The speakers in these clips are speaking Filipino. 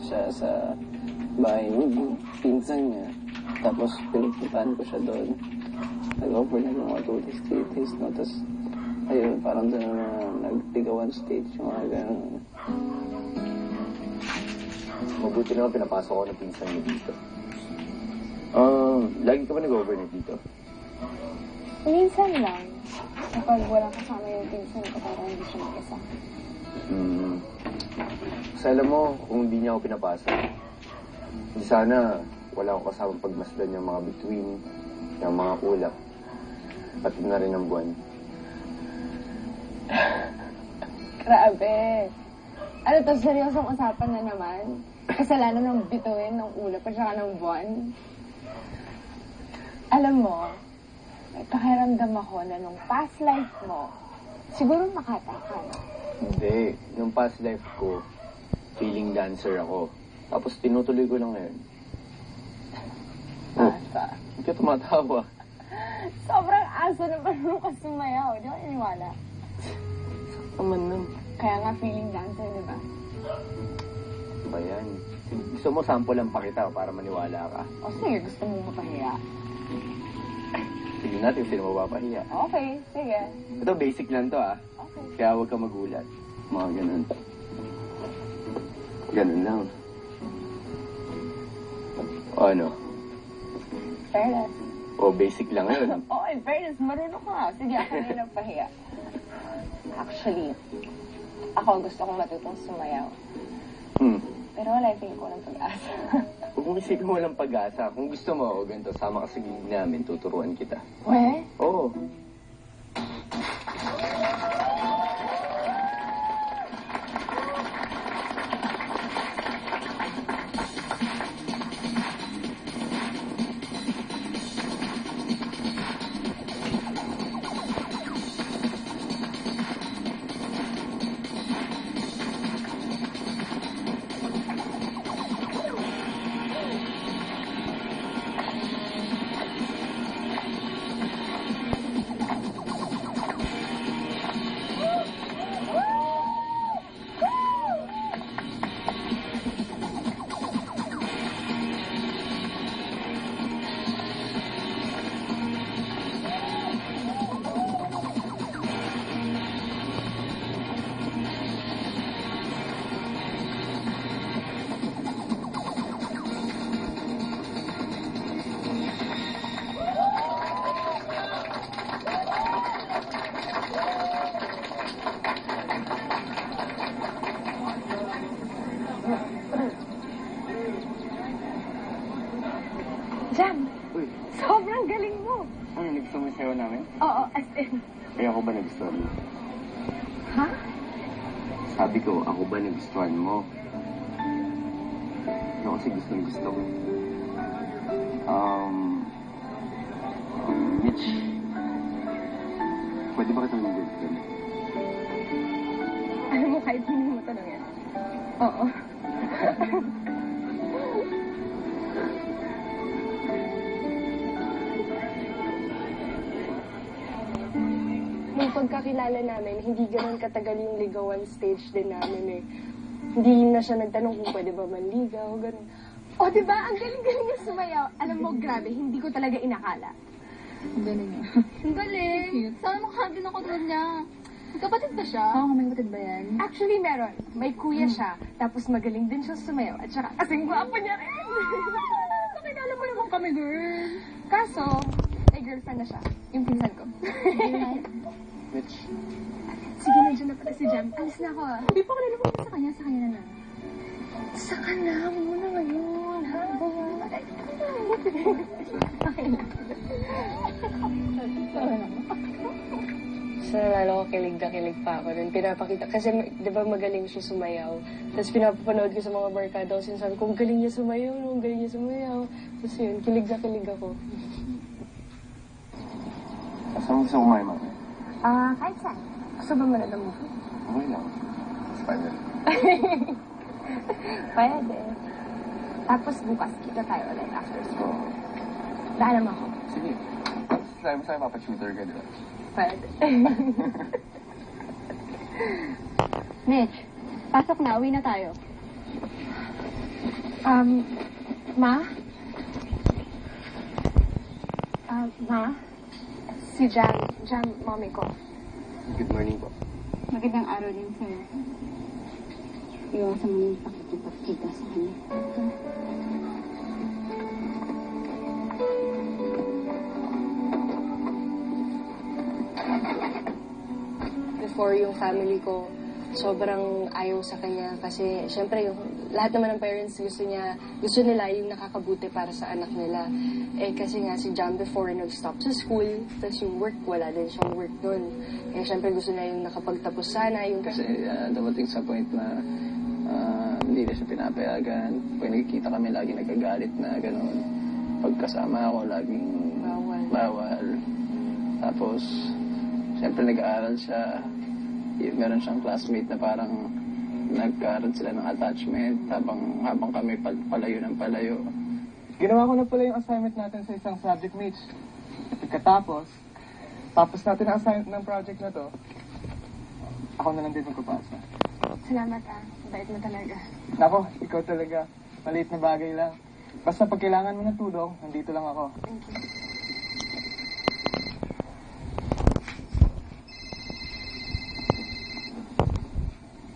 siya sa bahay ni pinsan niya. Tapos pinupuntahan ko siya doon. Nag-offer na mga 2 days, 3 days, no? Tapos, ayun, parang doon na nagtigawan stage, yung mga gano'n. Mabuti naman pinapasok ko ng pinsan niyo dito. Lagi ka ba nag-overnight dito? Minsan lang. Kapag walang kasama yung pinsan ko, parang hindi siya mag-isa. Kasi alam mo, kung hindi niya ako pinapasok, hindi sana wala akong kasamang pagmasdan yung mga bituin, yung mga ulap, pati na rin ang buwan. Grabe. Ano to, seryosong usapan na naman? Kasalanan ng bituin, ng ulap, at saka ng buwan. Alam mo, may pakiramdam ako na nung past life mo, siguro makata ka. Hindi. Yung past life ko, feeling dancer ako. Tapos tinutuloy ko lang ngayon. Asa? Hindi ka tumatawa. Sobrang aso naman nung kasumayaw. Di ko iniwala. Naman nun. Kaya nga feeling dancer, di ba? Ba yan? Gusto mo sample lang pakita para maniwala ka. O sige, gusto mong mapahiya. Sige natin, sino mapapahiya. Okay, sige. Ito, basic lang to ah. Okay. Kaya huwag ka magulat. Mga ganun. Ganun lang. O ano? Fairness. O basic lang yun. Oo, in fairness, marunong ka. Sige, ako na yung nagpahiya. Actually, ako gusto kong matutong sumayaw. Pero wala, feeling ko ng pag-asa. Huwag mo isipin mo walang pag-asa. Kung gusto mo, o ganito, sama ka sa gig namin, tuturuan kita. We? Oo. Jam, Uy, sobrang galing mo. ano, nagustuhan mo yung sayo namin? Oo, as in. Kaya ako ba nagustuhan mo? Ha? Sabi ko, ako ba nagustuhan mo? Ako kasi gusto ko. Mitch, pwede ba kitang mag-girlfriend? Alam mo, kahit hindi mo tanongin. Oo. Nung pagkakilala namin, hindi ganun katagal yung ligawan stage din namin eh. Hindi na siya nagtanong kung pwede ba manligaw, ganun. O, diba? Ang galing-galing niya sumayaw. Alam mo, grabe, hindi ko talaga inakala. Ang galing niya. Ang galing! Sana makakagin ako doon niya. Kapatid ba siya? Oh, Oo, may kapatid ba yan? Actually, meron. May kuya siya, tapos magaling din siya sumayaw. At saka, kasing gwapo niya rin. Nakilala mo naman kami, girl. Kaso, may girlfriend na siya. Yung pinsan ko. Mitch, Sige, nandiyan na pala si Jam. Alis na ako ah. Hindi pa kilala mo sa kanya na lang. Saka na, muna ngayon. Ha? So, nalala ko, kilig na kilig pa ako dun. Pinapakita, kasi di ba magaling siya sumayaw. Tapos pinapanood ko sa mga barkada ko, sinasabi ko, galing niya sumayaw, no? Galing niya sumayaw. Tapos yun, kilig na kilig ako. saan mo gusto kumain, mami? Kahit saan. Gusto ba manood ng movie? Okay lang. Spider. Pwede. Tapos bukas, kita tayo ulit after school. Daanan mo ako. Sige. Tapos sabi mo sa'yo, papashooter ka, di ba? Pwede. Mitch, pasok na. Uwi na tayo. Ma? Ma? Si Jam, mommy ko. Good morning po. Magandang araw din sa'yo. Iwasan mo yung pakikipagkita sa kanya. Before yung family ko, sobrang ayaw sa kanya kasi syempre yung lahat naman ng parents gusto nila yung nakakabuti para sa anak nila. Eh kasi nga si Jam before nag-stop sa school, tapos yung work, wala din siyang work doon. Eh syempre gusto niya yung nakapagtapos sana, yung Kasi dumating sa point na hindi na siya pinapayagan. Pag nakikita kami, lagi nagagalit na gano'n. Pagkasama ako, laging bawal. Tapos, siyempre nag-aaral siya. Meron siyang classmate na parang nagkaroon sila ng attachment habang kami palayo ng palayo. Ginawa ko na pala yung assignment natin sa isang subject, Mitch. Pagkatapos, tapos natin ang assignment ng project na to, ako na lang din magpapasa. Salamat bait mo talaga. Nako, ikaw talaga. Maliit na bagay lang. Basta pag kailangan mo ng tulong, nandito lang ako. Thank you.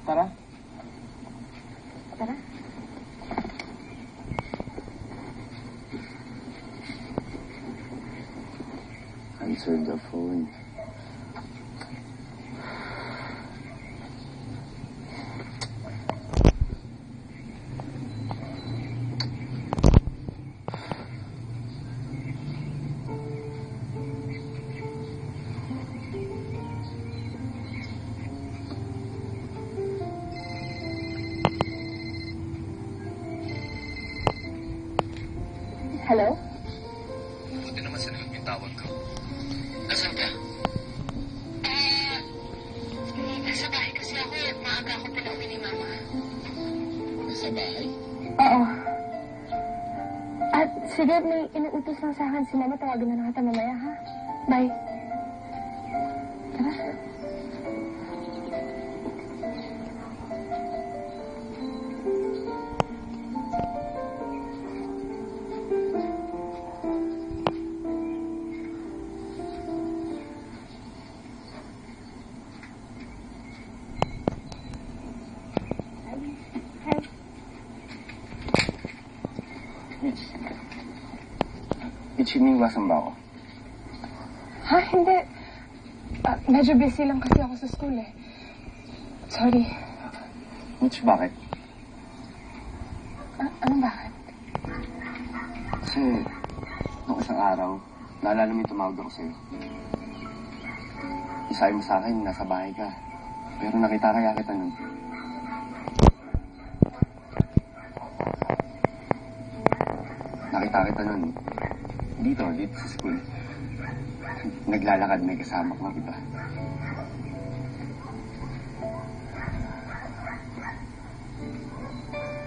Tara. Tara. Answer the phone. Hello? Buti naman sinagot yung tawag ko. Nasaan ka? Nasa bahay kasi ako maaga ako pinauwi ni Mama. Nasa bahay? Oo. At sige, may inuutos lang sa akin si Mama. Tawagin na lang kita mamaya, ha? Bye. Tara. Mitch, iniiwasan ba ako? Ha? Hindi. Medyo busy lang kasi ako sa school eh. Sorry. Mitch, bakit? Anong bakit? Kasi, nung isang araw, naalala mo yung tumawag ako sa'yo. Isabi mo sa akin, nasa bahay ka. Pero nakita kaya kita nun. Nakita kita nun. Dito sa school. Naglalakad, may kasama kong iba.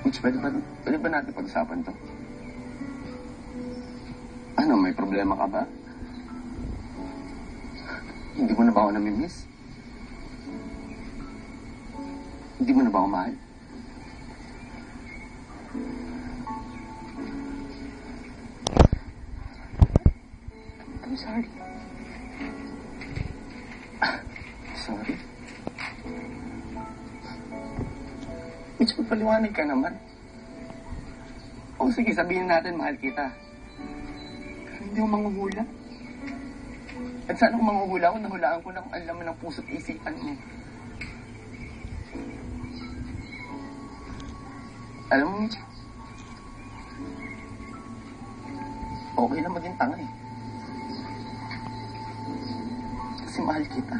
Mitch, pwede ba natin pag-usapan to? Ano, may problema ka ba? Hindi mo na ba ako namimiss? Hindi mo na ba ako mahal? I'm sorry. Sorry. Mitch, magpaliwanag ka naman. O sige, sabihin natin, mahal kita. Pero hindi mo manghuhula. At sana kung manghuhula ako, nahulaan ko na kung alam mo ng puso't isipan mo. Alam mo, Mitch, okay lang maging tanga eh. Kasi mahal kita.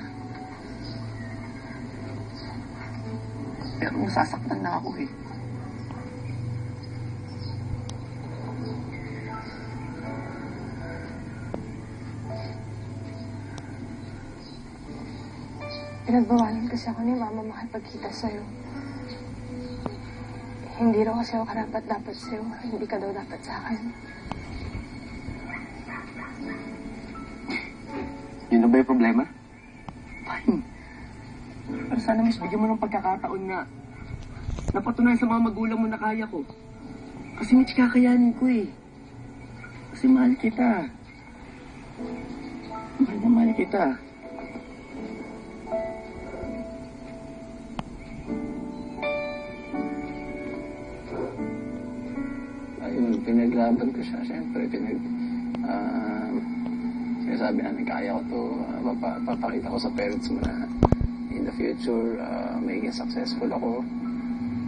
Pero nasasaktan na ako eh. Pinagbawalan kasi ako ni Mama makipagkita sa'yo. Hindi raw kasi ako karapat-dapat sa'yo. Hindi ka daw dapat sa akin. Yun na ba yung problema? Fine. Pero sana mas bigyan mo ng pagkakataon na napatunayan sa mga magulang mo na kaya ko. Kasi Mitch, kakayanin ko eh. Kasi mahal kita. Mahal na mahal kita. Ayun, pinaglaban ko siya. Siyempre, sinasabi namin, kaya ko to. Papakita ko sa parents mo na in the future, magiging successful ako.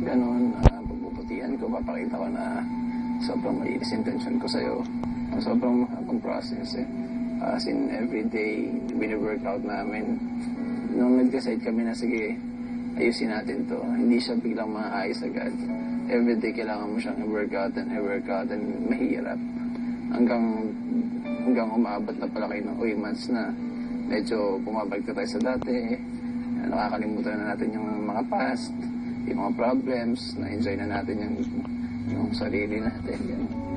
Ganon, pagbubutihan ko, papakita ko na sobrang malinis intention ko sa'yo. Sobrang habang process eh. As in, everyday, bini-workout namin. Nung nag-decide kami na, sige, ayusin natin to. Hindi siya biglang maayos agad. Everyday kailangan mo siyang i-workout and mahirap. Hanggang umabot na pala kayo ng 8 months na medyo bumabalik na tayo sa dati. Nakakalimutan na natin yung mga past, yung mga problems, na-enjoy na natin yung sarili natin. Ganun.